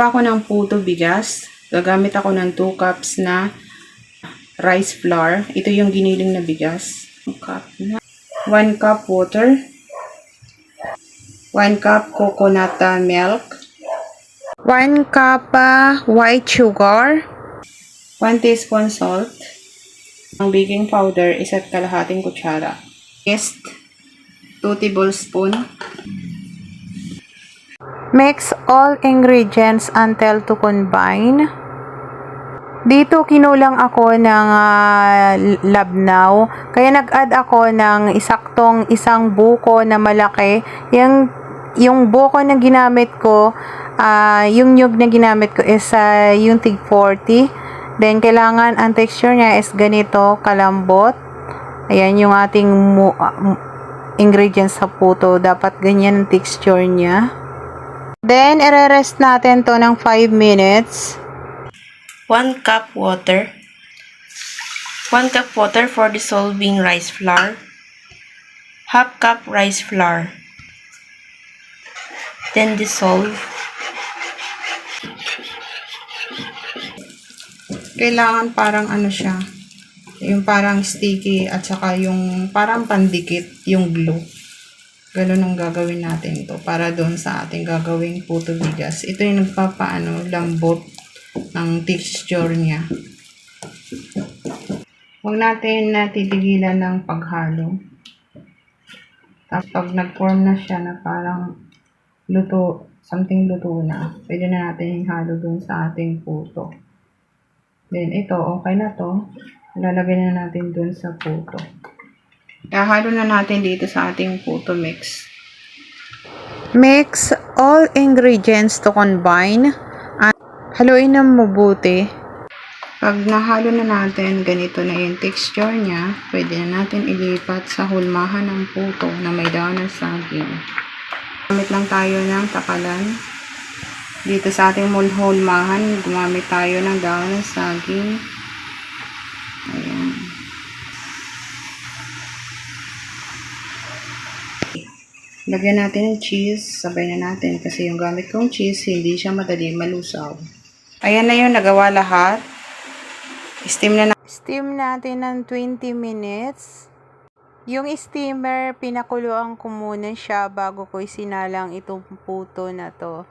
Ako ng puto bigas. Gagamit ako ng 2 cups na rice flour. Ito yung giniling na bigas. 1 cup water. 1 cup coconut milk. 1 cup white sugar. 1 teaspoon salt. Ang baking powder, 1.5 kutsara. Yeast, 2 tablespoon. Mix all ingredients until to combine. Dito kinulang ako ng labnaw, kaya nag-add ako ng isaktong isang buko na malaki. Yung buko na ginamit ko, yung nyug na ginamit ko is yung tig 40. Then kailangan ang texture niya is ganito kalambot. Ayan yung ating ingredients sa puto, dapat ganyan ang texture niya. Then i-rest natin to ng 5 minutes. 1 cup water. 1 cup water for dissolving rice flour. Half cup rice flour. Then dissolve. Kailangan parang ano siya, yung parang sticky at saka yung parang pandikit, yung glue. Ganun ang gagawin natin to para doon sa ating gagawing puto bigas. Ito yung nagpapaano, lambot ng texture niya. Huwag natin titigilan ng paghalo. Tapos pag nag-form na siya na parang luto, something luto na, pwede na natin ihalo doon sa ating puto. Then ito, okay na to. Lalagay na natin doon sa puto. Ihalo na natin dito sa ating puto mix. Mix all ingredients to combine. Haluin ng mabuti. Pag nahalo na natin, ganito na yung texture niya, pwede na natin ilipat sa hulmahan ng puto na may daon ng saging. Gamit lang tayo ng takalan. Dito sa ating hulmahan, gumamit tayo ng daon ng saging. Ayan. Lagyan natin ng cheese, sabay na natin kasi yung gamit kong cheese, hindi siya madali malusaw. Ayan na yung nagawa lahat. Steam natin ng 20 minutes. Yung steamer, pinakuluan ko muna siya bago ko isinalang itong puto na to.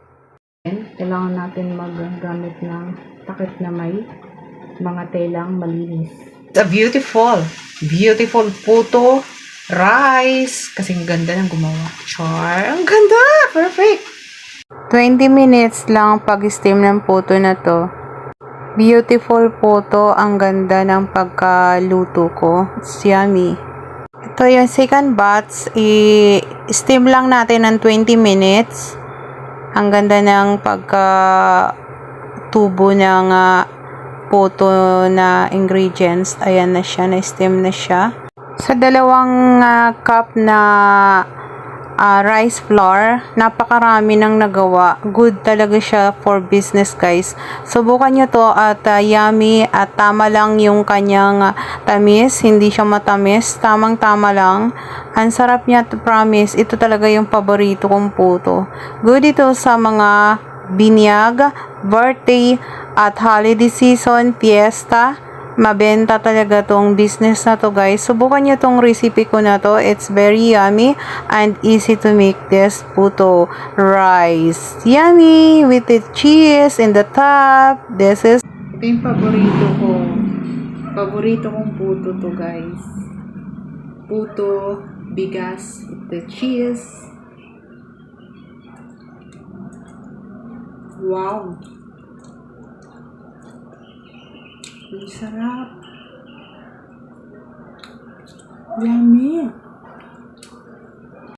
Kailangan natin maggamit ng takip na may mga telang malinis. It's a beautiful puto rice. Kasing ganda ng gumawa. Char! Ang ganda! Perfect! 20 minutes lang pag-steam ng puto na to. Beautiful puto. Ang ganda ng pagkaluto ko. It's yummy. Ito yung second batch. I-steam lang natin ng 20 minutes. Ang ganda ng pagka-tubo ng puto na ingredients. Ayan na siya. Na-steam na siya. Sa 2 cup na rice flour, napakarami nang nagawa. Good talaga siya for business, guys. Subukan nyo to at yummy at tama lang yung kanyang tamis. Hindi siya matamis. Tamang-tama lang. Ang sarap niya, to promise. Ito talaga yung paborito kong puto. Good ito sa mga binyag, birthday, at holiday season, fiesta. Mabenta talaga tong business na to, guys. Subukan nyo tong recipe ko na to. It's very yummy and easy to make this puto rice. Yummy with the cheese in the top. This is ito yung paborito ko. Paborito kong puto to, guys. Puto, bigas, with the cheese. Wow! Ang sarap. Yummy.